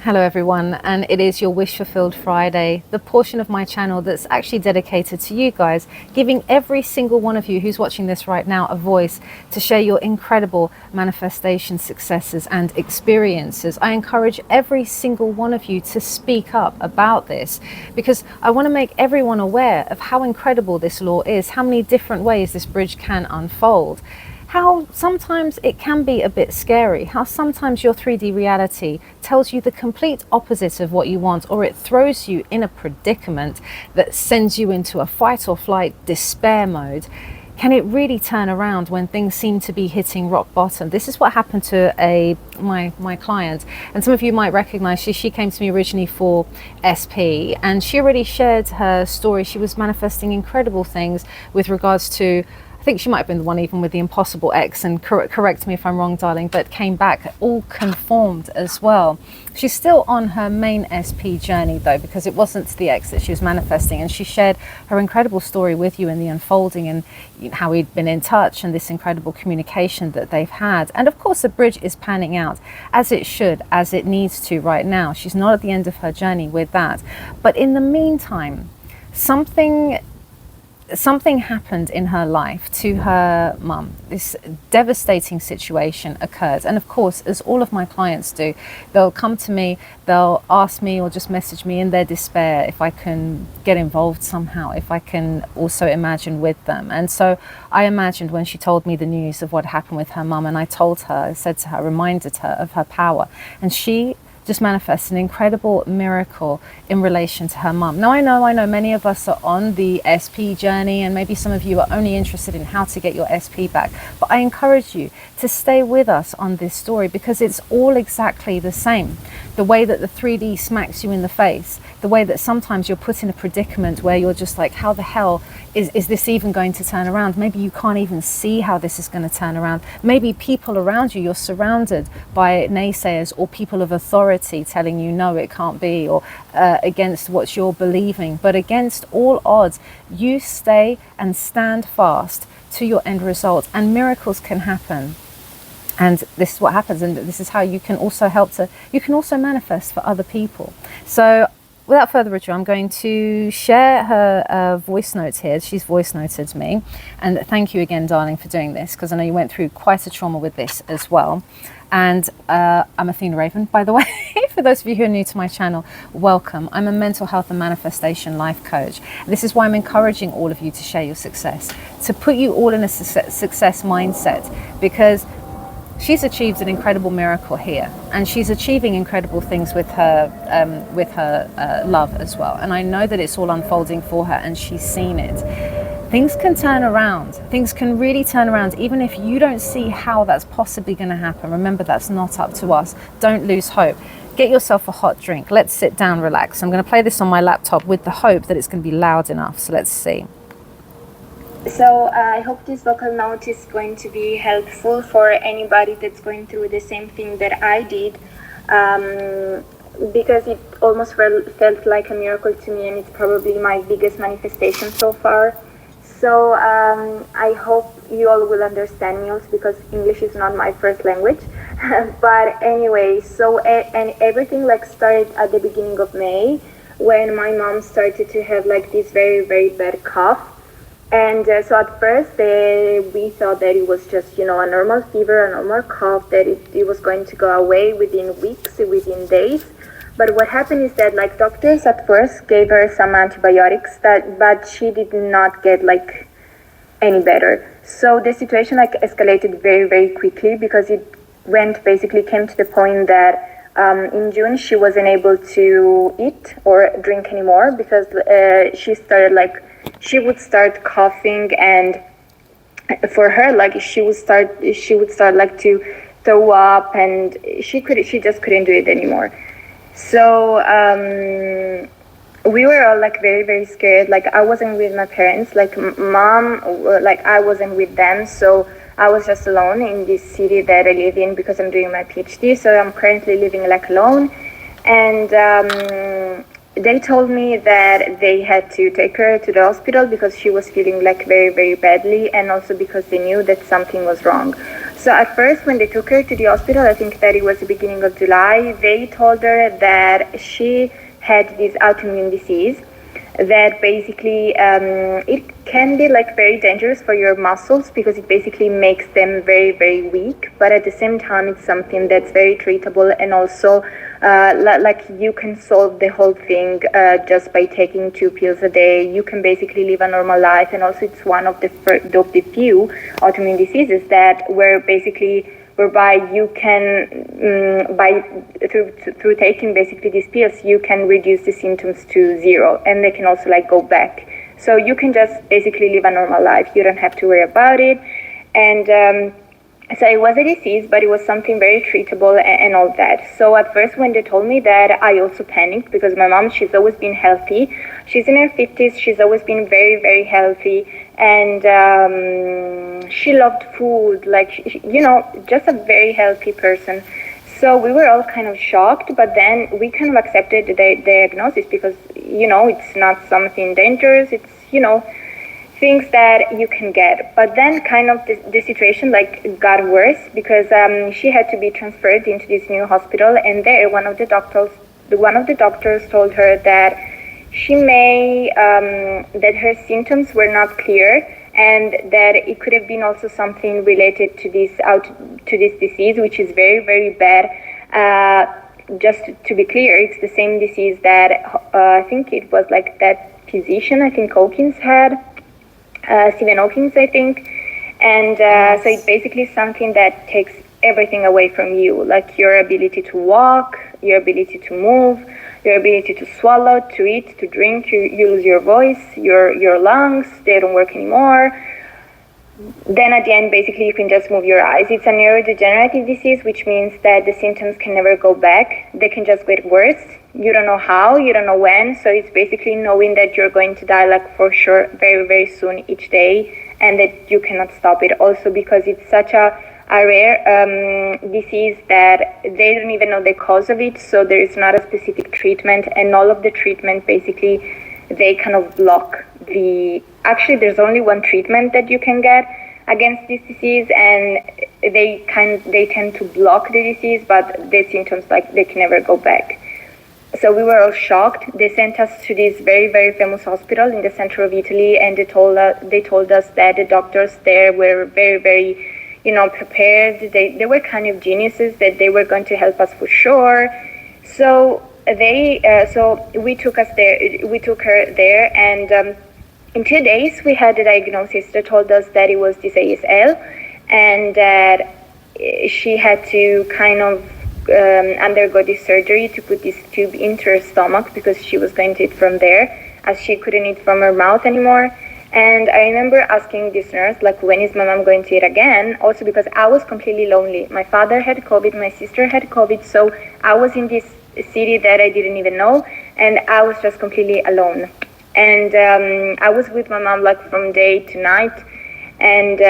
Hello everyone, and it is your Wish Fulfilled Friday, the portion of my channel that's actually dedicated to you guys, giving every single one of you who's watching this right now a voice to share your incredible manifestation successes and experiences. I encourage every single one of you to speak up about this because I want to make everyone aware of how incredible this law is, how many different ways this bridge can unfold. How sometimes it can be a bit scary, how sometimes your 3D reality tells you the complete opposite of what you want, or it throws you in a predicament that sends you into a fight or flight despair mode. Can it really turn around when things seem to be hitting rock bottom? This is what happened to my client, and some of you might recognize she came to me originally for SP, and she already shared her story. She was manifesting incredible things with regards to, I think she might have been the one even with the impossible X, and correct me if I'm wrong, darling, but came back all conformed as well. She's still on her main SP journey though, because it wasn't the X that she was manifesting, and she shared her incredible story with you in the unfolding and how we'd been in touch and this incredible communication that they've had. And of course the bridge is panning out as it should, as it needs to right now. She's not at the end of her journey with that, but in the meantime something happened in her life to her mum. This devastating situation occurred, and of course, as all of my clients do, they'll come to me, they'll ask me or just message me in their despair if I can get involved somehow, if I can also imagine with them. And so I imagined when she told me the news of what happened with her mum, and I told her, I said to her, reminded her of her power, and she just manifest an incredible miracle in relation to her mum. Now I know many of us are on the SP journey, and maybe some of you are only interested in how to get your SP back, but I encourage you to stay with us on this story because it's all exactly the same. The way that the 3D smacks you in the face, the way that sometimes you're put in a predicament where you're just like, how the hell is this even going to turn around? Maybe you can't even see how this is going to turn around. Maybe people around you, you're surrounded by naysayers or people of authority telling you, no, it can't be, or against what you're believing. But against all odds, you stay and stand fast to your end result, and miracles can happen. And this is what happens, and this is how you can also you can also manifest for other people. So without further ado, I'm going to share her voice notes here. She's voice noted me, and thank you again, darling, for doing this, because I know you went through quite a trauma with this as well. And I'm Athena Raven, by the way. For those of you who are new to my channel, welcome. I'm a mental health and manifestation life coach. This is why I'm encouraging all of you to share your success, to put you all in a success mindset, because she's achieved an incredible miracle here, and she's achieving incredible things with her love as well. And I know that it's all unfolding for her, and she's seen it. Things can turn around. Things can really turn around, even if you don't see how that's possibly going to happen. Remember, that's not up to us. Don't lose hope. Get yourself a hot drink. Let's sit down, relax. I'm going to play this on my laptop with the hope that it's going to be loud enough. So let's see. So I hope this vocal note is going to be helpful for anybody that's going through the same thing that I did, because it almost felt like a miracle to me, and it's probably my biggest manifestation so far. So I hope you all will understand me also, because English is not my first language. But anyway, so and everything like started at the beginning of May, when my mom started to have like this very, very bad cough. And so at first we thought that it was just, a normal fever, a normal cough, that it was going to go away within weeks, within days. But what happened is that like doctors at first gave her some antibiotics, but she did not get like any better. So the situation like escalated very, very quickly, because it came to the point that in June she wasn't able to eat or drink anymore, because she would start coughing, and for her like she would start like to throw up, and she just couldn't do it anymore. So we were all like very, very scared. Like I wasn't with my parents, like mom, like I wasn't with them, so I was just alone in this city that I live in, because I'm doing my PhD. So I'm currently living like alone, and they told me that they had to take her to the hospital because she was feeling like very, very badly, and also because they knew that something was wrong. So at first, when they took her to the hospital, I think that it was the beginning of July, they told her that she had this autoimmune disease that basically it can be like very dangerous for your muscles because it basically makes them very, very weak. But at the same time, it's something that's very treatable, and also like you can solve the whole thing just by taking 2 pills a day. You can basically live a normal life, and also it's one of the few autoimmune diseases that whereby you can, through taking basically these pills, you can reduce the symptoms to 0, and they can also like go back. So you can just basically live a normal life. You don't have to worry about it. And so it was a disease, but it was something very treatable and all that. So at first when they told me that, I also panicked because my mom, she's always been healthy. She's in her 50s. She's always been very, very healthy. And she loved food, like, you know, just a very healthy person. So we were all kind of shocked, but then we kind of accepted the diagnosis because, you know, it's not something dangerous. It's, you know, things that you can get. But then kind of the situation like got worse because she had to be transferred into this new hospital, and there one of the doctors told her that she may that her symptoms were not clear, and that it could have been also something related to this disease, which is very, very bad. Just to be clear, it's the same disease that I think it was like that physician, I think Hawkins had. Stephen Hawkins, I think, and so it's basically something that takes everything away from you, like your ability to walk, your ability to move, your ability to swallow, to eat, to drink. You lose your voice, your lungs, they don't work anymore. Then at the end, basically, you can just move your eyes. It's a neurodegenerative disease, which means that the symptoms can never go back. They can just get worse. You don't know how, you don't know when. So it's basically knowing that you're going to die, like for sure, very, very soon each day, and that you cannot stop it. Also because it's such a rare disease that they don't even know the cause of it. So there is not a specific treatment, and all of the treatment, basically, they kind of block actually there's only one treatment that you can get against this disease, and they tend to block the disease, but the symptoms, like, they can never go back. So we were all shocked. They sent us to this very, very famous hospital in the center of Italy, and they told us that the doctors there were very, very, you know, prepared. They were kind of geniuses, that they were going to help us for sure. So we took her there, and in 2 days we had the diagnosis. They told us that it was this ASL, and that she had to kind of undergo this surgery to put this tube into her stomach because she was going to eat from there, as she couldn't eat from her mouth anymore. And I remember asking this nurse, like, when is my mom going to eat again? Also because I was completely lonely. My father had COVID, my sister had COVID, so I was in this city that I didn't even know, and I was just completely alone. And I was with my mom, like, from day to night, and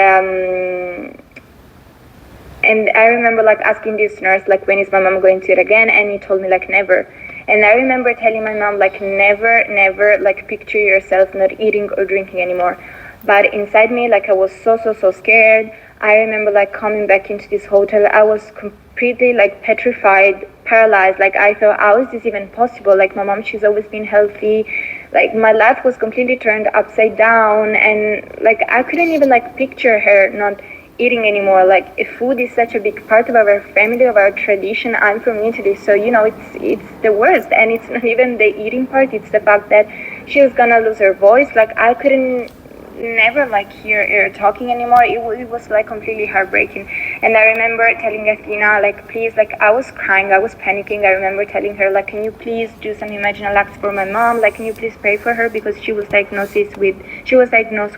I remember, like, asking this nurse, like, when is my mom going to eat again? And he told me, like, never. And I remember telling my mom, like, never, like, picture yourself not eating or drinking anymore. But inside me, like, I was so scared. I remember, like, coming back into this hotel, I was completely, like, petrified, paralyzed. Like, I thought, how is this even possible? Like, my mom, she's always been healthy. Like, my life was completely turned upside down, and, like, I couldn't even, like, picture her not eating anymore. Like, if food is such a big part of our family, of our tradition. I'm from Italy, so, you know, it's the worst. And it's not even the eating part, it's the fact that she was gonna lose her voice. Like, I couldn't never, like, hear her talking anymore. It was like completely heartbreaking. And I remember telling Athena, like, please, like, I was crying, I was panicking. I remember telling her, like, can you please do some imaginal acts for my mom? Like, can you please pray for her, because she was diagnosed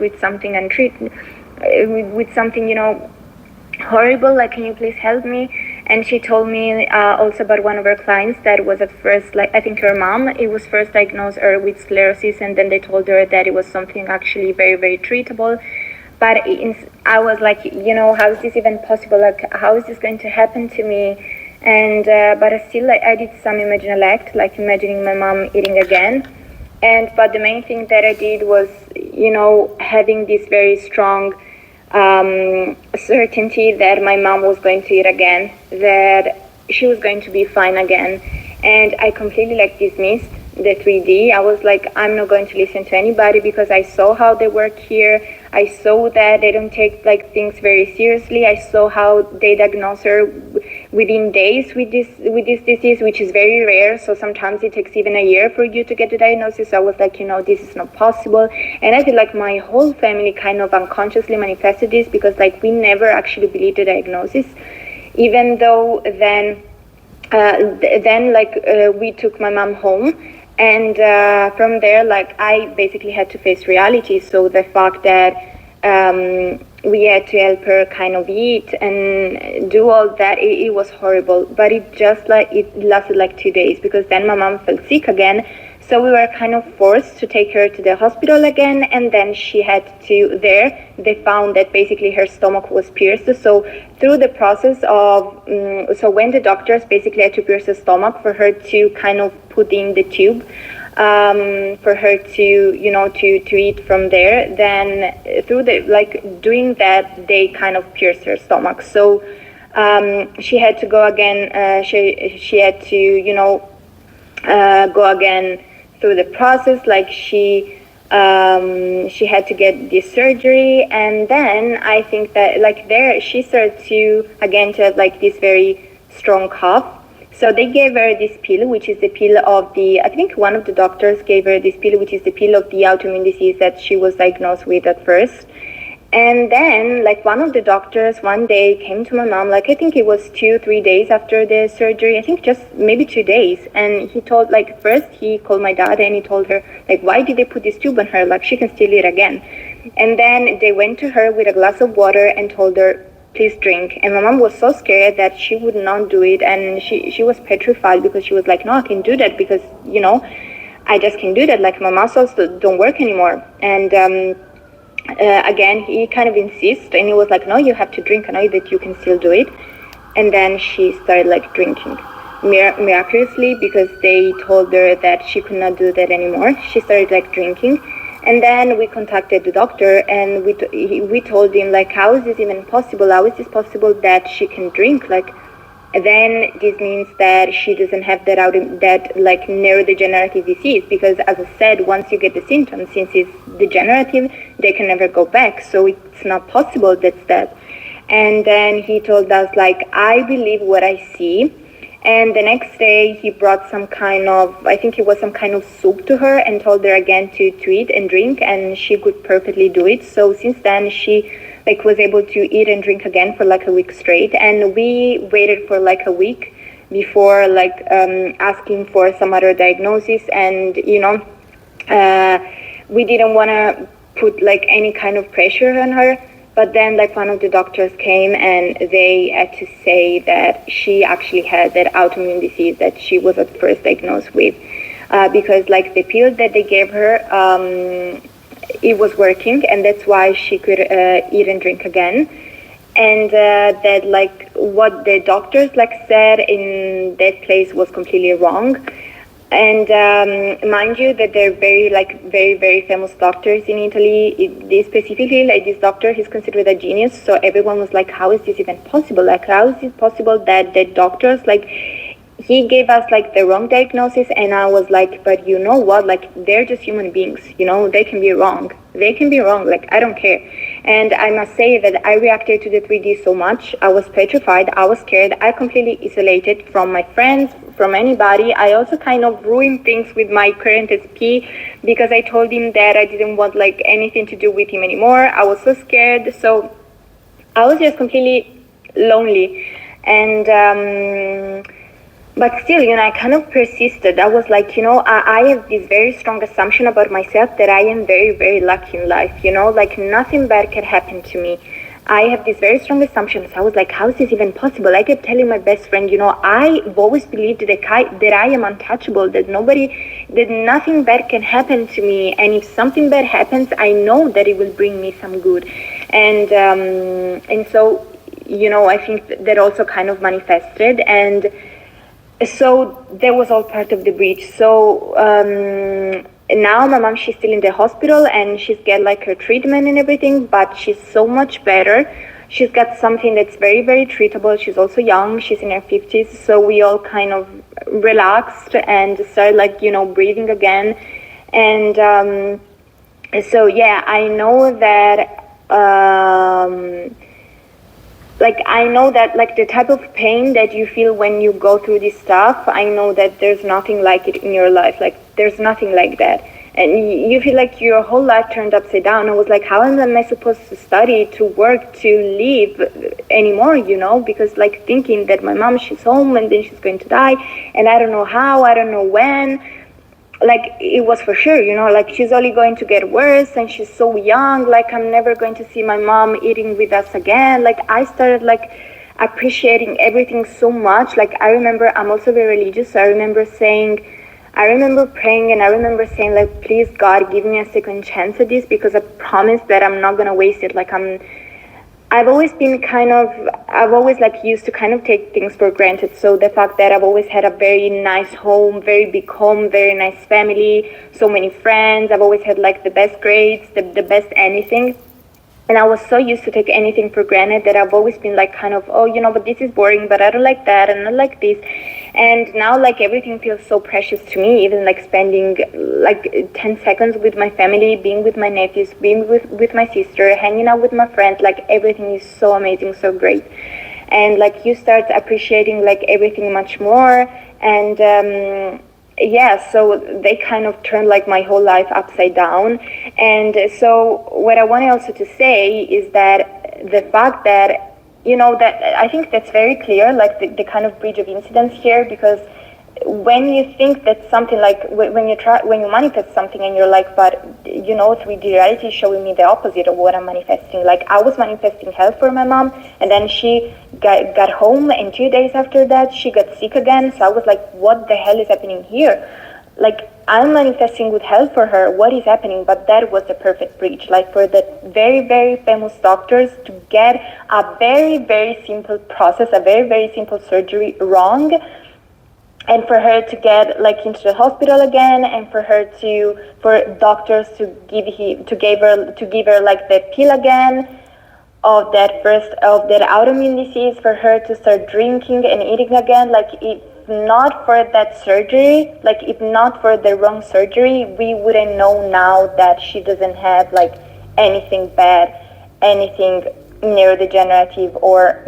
with something untreated, with something, you know, horrible. Like, can you please help me? And she told me also about one of her clients that was at first, like, I think her mom, it was first diagnosed her with sclerosis, and then they told her that it was something actually very, very treatable. But I was like, you know, how is this even possible? Like, how is this going to happen to me? And but I still, like, I did some imaginal act, like imagining my mom eating again. But the main thing that I did was, you know, having this very strong certainty that my mom was going to eat again, that she was going to be fine again. And I completely like dismissed the 3D. I was like, I'm not going to listen to anybody because I saw how they work here. I saw that they don't take like things very seriously. I saw how they diagnose her within days with this disease, which is very rare. So sometimes it takes even a year for you to get the diagnosis. So I was like, this is not possible. And I feel like my whole family kind of unconsciously manifested this because like we never actually believed the diagnosis, even though then we took my mom home, and from there, like I basically had to face reality. So the fact that we had to help her kind of eat and do all that, it was horrible. But it lasted like 2 days because then my mom felt sick again. So we were kind of forced to take her to the hospital again, and then she had to, they found that basically her stomach was pierced. So through the process of, so when the doctors basically had to pierce her stomach for her to kind of put in the tube, for her to, to eat from there, then through doing that, they kind of pierced her stomach. So she had to go again, she had to, go again through the process, like she had to get this surgery, and then I think that like there she started to have like this very strong cough. So they gave her this pill, which is the pill of I think one of the doctors gave her this pill, which is the pill of the autoimmune disease that she was diagnosed with at first. And then, like, one of the doctors one day came to my mom, like, I think it was 2-3 days after the surgery, I think just maybe 2 days. And he told, like, first he called my dad and he told her, like, why did they put this tube on her? Like, she can still eat again. And then they went to her with a glass of water and told her, please drink. And my mom was so scared that she would not do it. And she was petrified because she was like, no, I can do that because, I just can do that. Like, my muscles don't work anymore. And, again, he kind of insisted, and he was like, no, you have to drink. I know that you can still do it. And then she started like drinking miraculously, because they told her that she could not do that anymore. She started like drinking. And then we contacted the doctor, and we told him, like, how is this even possible? How is this possible that she can drink? Like, then this means that she doesn't have that like neurodegenerative disease, because as I said, once you get the symptoms, since it's degenerative, they can never go back. So it's not possible that's that. And then he told us, like, I believe what I see. And the next day he brought some kind of, I think it was some kind of soup to her, and told her again to eat and drink, and she could perfectly do it. So since then she was able to eat and drink again for like a week straight. And we waited for like a week before asking for some other diagnosis. And we didn't want to put like any kind of pressure on her. But then like one of the doctors came, and they had to say that she actually had that autoimmune disease that she was at first diagnosed with, because like the pill that they gave her, it was working, and that's why she could eat and drink again. And that like what the doctors said in that place was completely wrong. And mind you that they're very very famous doctors in Italy. They specifically, like, this doctor, he's considered a genius. So everyone was like, how is this even possible? Like, how is it possible that the doctors, he gave us the wrong diagnosis? And I was like, but you know what, they're just human beings, they can be wrong. I don't care. And I must say that I reacted to the 3D so much. I was petrified, I was scared, I completely isolated from my friends, from anybody. I also kind of ruined things with my current SP, because I told him that I didn't want anything to do with him anymore. I was so scared, so I was just completely lonely. And but still, I kind of persisted. I was like, I have this very strong assumption about myself that I am very, very lucky in life, nothing bad can happen to me. I have this very strong assumption. So I was like, how is this even possible? I kept telling my best friend, I've always believed that I am untouchable, that nothing bad can happen to me. And if something bad happens, I know that it will bring me some good. And so, I think that also kind of manifested. And so that was all part of the bridge. So now my mom, she's still in the hospital and she's get like her treatment and everything, but she's so much better. She's got something that's very, very treatable. She's also young. She's in her 50s. So we all kind of relaxed and started like, breathing again. And so, yeah, I know that, like the type of pain that you feel when you go through this stuff, I know that there's nothing like it in your life. Like there's nothing like that. And you feel like your whole life turned upside down. I was like, how am I supposed to study, to work, to live anymore, Because like thinking that my mom, she's home and then she's going to die. And I don't know how, I don't know when. Like it was for sure, like she's only going to get worse and she's so young. Like I'm never going to see my mom eating with us again. Like I started like appreciating everything so much. Like I remember, I'm also very religious. So I remember praying and I remember saying like, please God, give me a second chance at this because I promise that I'm not going to waste it. Like I've always like used to kind of take things for granted. So the fact that I've always had a very nice home, very big home, very nice family, so many friends, I've always had like the best grades, the best anything. And I was so used to take anything for granted that I've always been like kind of, but this is boring, but I don't like that and I like this. And now like everything feels so precious to me, even like spending like 10 seconds with my family, being with my nephews, being with my sister, hanging out with my friends, like everything is so amazing, so great. And like you start appreciating like everything much more. And so they kind of turned like my whole life upside down. And so what I wanted also to say is that the fact that, that I think that's very clear, like the kind of bridge of incidents here, because when you think that something like when you manifest something and you're like, but 3D reality is showing me the opposite of what I'm manifesting. Like I was manifesting health for my mom, and then she got home, and 2 days after that she got sick again. So I was like, what the hell is happening here? Like I'm manifesting good health for her. What is happening? But that was the perfect bridge. Like for the very, very famous doctors to get a very, very simple process, a very, very simple surgery wrong. And for her to get like into the hospital again, and for doctors to give her like the pill again of that autoimmune disease, for her to start drinking and eating again. Like if not for that surgery, like if not for the wrong surgery, we wouldn't know now that she doesn't have like anything bad, anything neurodegenerative, or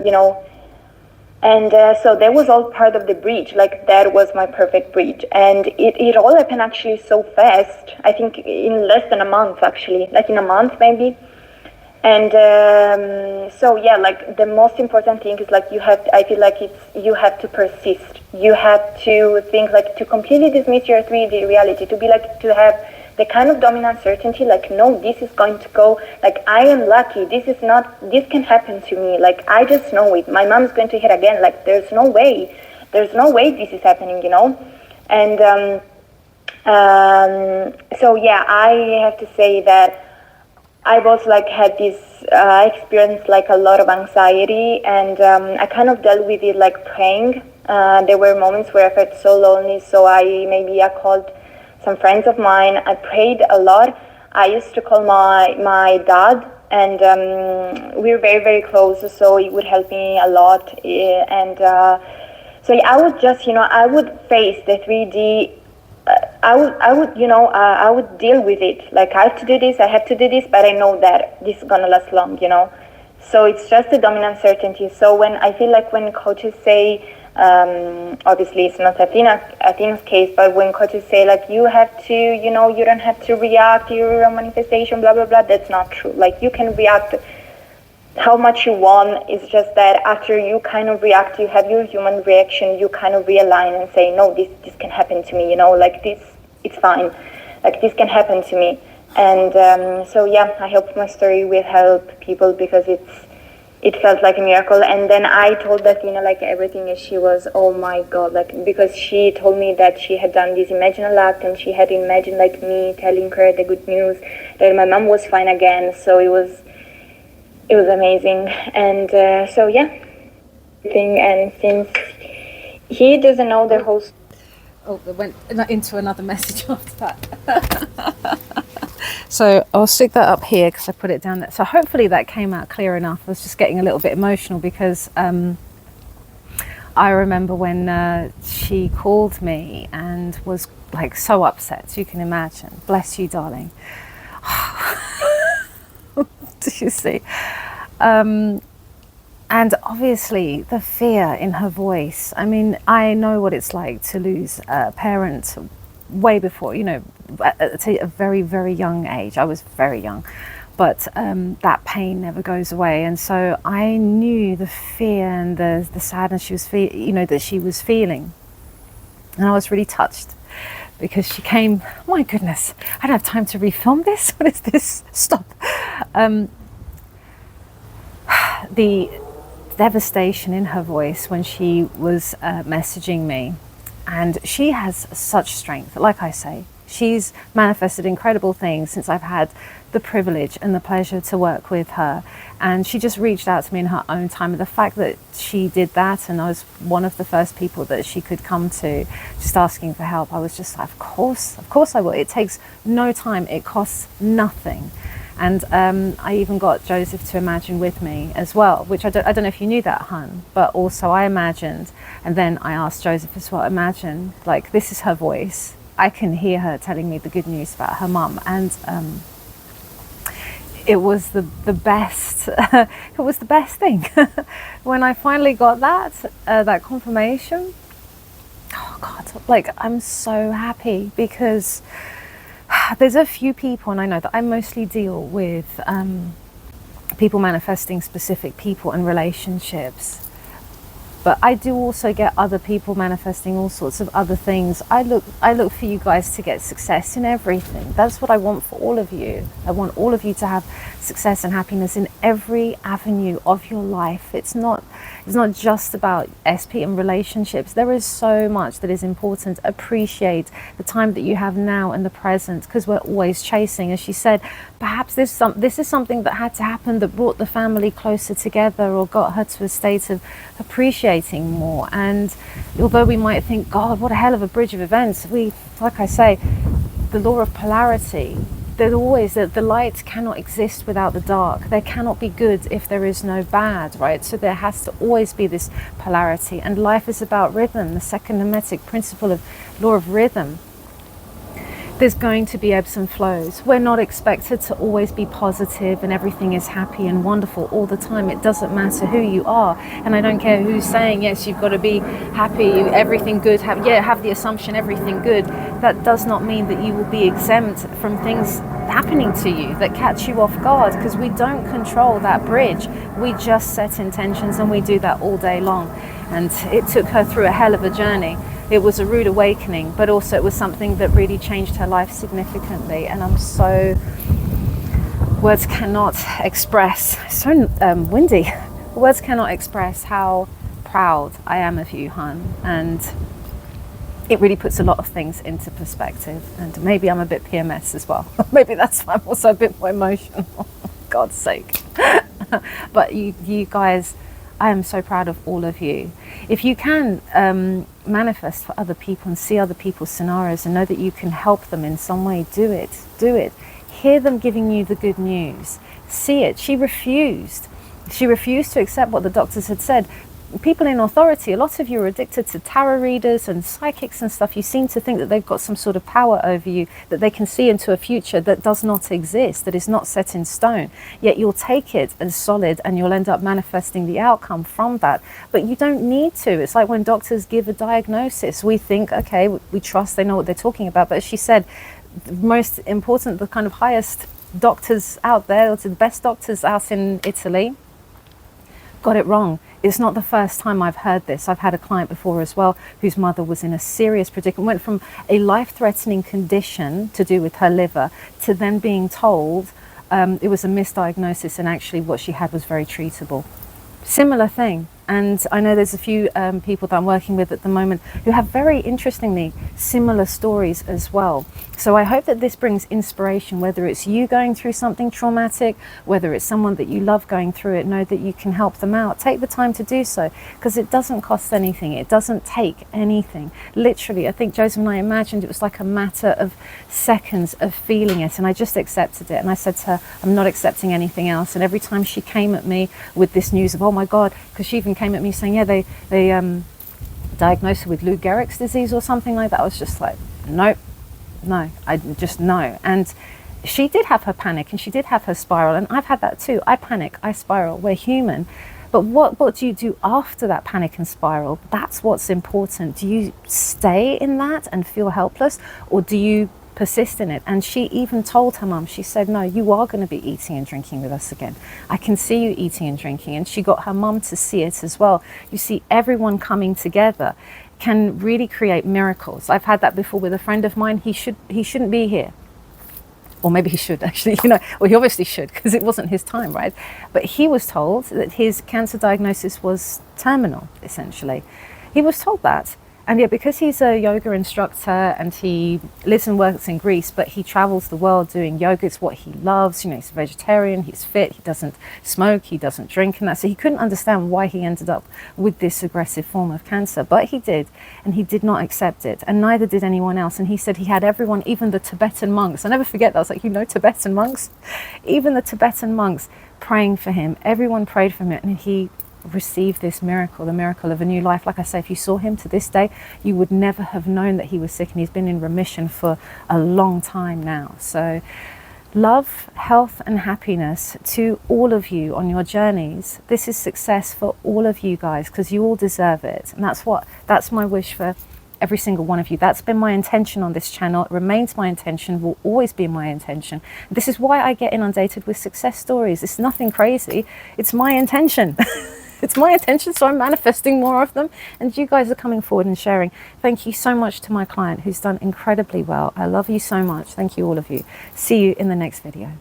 And so that was all part of the bridge. Like that was my perfect bridge. And it all happened actually so fast. I think in less than a month, actually, like in a month maybe. And so yeah, like the most important thing is like I feel like you have to persist. You have to think like to completely dismiss your 3D reality, to be like, to have the kind of dominant certainty, like, no, this is going to go, like, I am lucky, this can happen to me, like, I just know it, my mom's going to hit again, like, there's no way this is happening, And so yeah, I have to say that I've also like had this experience like a lot of anxiety, and I kind of dealt with it like praying. There were moments where I felt so lonely, so I called some friends of mine. I prayed a lot. I used to call my dad, and we were very, very close, so it would help me a lot. And so yeah, I would just, I would face the 3D. I would deal with it. Like, I have to do this, but I know that this is gonna last long, So it's just the dominant certainty. So when I feel like when coaches say, obviously it's not Athena's case, but when coaches say like, you have to, you don't have to react to your manifestation, blah, blah, blah, that's not true. Like, you can react how much you want. It's just that after you kind of react, you have your human reaction, you kind of realign and say, no, this can happen to me, like this, it's fine. Like, this can happen to me. And so yeah, I hope my story will help people, because it felt like a miracle. And then I told Athena like everything, and she was, oh my God, like, because she told me that she had done this imaginal act, and she had imagined like me telling her the good news that my mom was fine again. So it was amazing. And so yeah, and since he doesn't know the whole Oh, it went into another message after that. So I'll stick that up here because I put it down there. So hopefully that came out clear enough. I was just getting a little bit emotional because I remember when she called me and was like so upset. You can imagine. Bless you, darling. Did you see? And obviously the fear in her voice. I mean, I know what it's like to lose a parent way before, at a very, very young age. I was very young, but that pain never goes away. And so I knew the fear and the sadness that she was feeling. And I was really touched because she came, my goodness, I don't have time to refilm this. What is this? Stop. The devastation in her voice when she was messaging me, and she has such strength. Like I say, she's manifested incredible things since I've had the privilege and the pleasure to work with her, and she just reached out to me in her own time. And the fact that she did that, and I was one of the first people that she could come to just asking for help, I was just like, of course I will. It takes no time, it costs nothing. And I even got Joseph to imagine with me as well, which I don't know if you knew that, hun, but also I imagined, and then I asked Joseph as well, imagine, like, this is her voice. I can hear her telling me the good news about her mum, and it was the best, it was the best thing. When I finally got that confirmation, oh God, like, I'm so happy because there's a few people, and I know that I mostly deal with people manifesting specific people and relationships, but I do also get other people manifesting all sorts of other things. I look for you guys to get success in everything. That's what I want for all of you. I want all of you to have success and happiness in every avenue of your life. It's not just about SP and relationships. There is so much that is important. Appreciate the time that you have now and the present, because we're always chasing. As she said, perhaps this is something that had to happen that brought the family closer together or got her to a state of appreciating more. And although we might think, God, what a hell of a bridge of events, like I say, the law of polarity, there's always the light cannot exist without the dark. There cannot be good if there is no bad, right? So there has to always be this polarity, and life is about rhythm, the second hermetic principle of law of rhythm. There's going to be ebbs and flows. We're not expected to always be positive and everything is happy and wonderful all the time. It doesn't matter who you are. And I don't care who's saying, yes, you've got to be happy, everything good, have the assumption everything good. That does not mean that you will be exempt from things happening to you that catch you off guard, because we don't control that bridge. We just set intentions, and we do that all day long. And it took her through a hell of a journey. It was a rude awakening, but also it was something that really changed her life significantly. And I'm so, words cannot express, so windy, words cannot express how proud I am of you, hun. And it really puts a lot of things into perspective. And maybe I'm a bit PMS as well. Maybe that's why I'm also a bit more emotional, for God's sake. But you guys, I am so proud of all of you. If you can manifest for other people and see other people's scenarios and know that you can help them in some way, do it. Hear them giving you the good news. See it. She refused to accept what the doctors had said. People in authority, a lot of you are addicted to tarot readers and psychics and stuff. You seem to think that they've got some sort of power over you, that they can see into a future that does not exist, that is not set in stone. Yet you'll take it as solid and you'll end up manifesting the outcome from that. But you don't need to. It's like when doctors give a diagnosis. We think, okay, we trust they know what they're talking about. But as she said, the most important, the kind of highest doctors out there, the best doctors out in Italy, got it wrong. It's not the first time I've heard this. I've had a client before as well whose mother was in a serious predicament, went from a life-threatening condition to do with her liver to then being told it was a misdiagnosis and actually what she had was very treatable. Similar thing. And I know there's a few people that I'm working with at the moment who have very interestingly similar stories as well. So I hope that this brings inspiration, whether it's you going through something traumatic, whether it's someone that you love going through it, know that you can help them out. Take the time to do so, because it doesn't cost anything. It doesn't take anything. Literally, I think Joseph and I imagined it was like a matter of seconds of feeling it, and I just accepted it. And I said to her, I'm not accepting anything else. And every time she came at me with this news of, oh my God, because she even came at me saying, yeah, they diagnosed her with Lou Gehrig's disease or something like that. I was just like, nope, no, I just no. And she did have her panic and she did have her spiral, and I've had that too. I panic, I spiral, we're human. But what do you do after that panic and spiral? That's what's important. Do you stay in that and feel helpless, or do you persist in it? And she even told her mum, she said, no, you are going to be eating and drinking with us again. I can see you eating and drinking. And she got her mum to see it as well. You see, everyone coming together can really create miracles. I've had that before with a friend of mine. He shouldn't be here. Or maybe he should actually, or he obviously should, because it wasn't his time, right? But he was told that his cancer diagnosis was terminal, essentially. He was told that. And yet, because he's a yoga instructor and he lives and works in Greece, but he travels the world doing yoga, it's what he loves. He's a vegetarian, he's fit, he doesn't smoke, he doesn't drink and that. So he couldn't understand why he ended up with this aggressive form of cancer. But he did, and he did not accept it. And neither did anyone else. And he said he had everyone, even the Tibetan monks. I never forget that. I was like, Tibetan monks? Even the Tibetan monks praying for him. Everyone prayed for him, and he received this miracle, the miracle of a new life. Like I say, if you saw him to this day, you would never have known that he was sick, and he's been in remission for a long time now. So love, health and happiness to all of you on your journeys. This is success for all of you guys, because you all deserve it. And that's my wish for every single one of you. That's been my intention on this channel. It remains my intention, will always be my intention. This is why I get inundated with success stories. It's nothing crazy. It's my intention. It's my intention, so I'm manifesting more of them, and you guys are coming forward and sharing. Thank you so much to my client who's done incredibly well. I love you so much. Thank you, all of you. See you in the next video.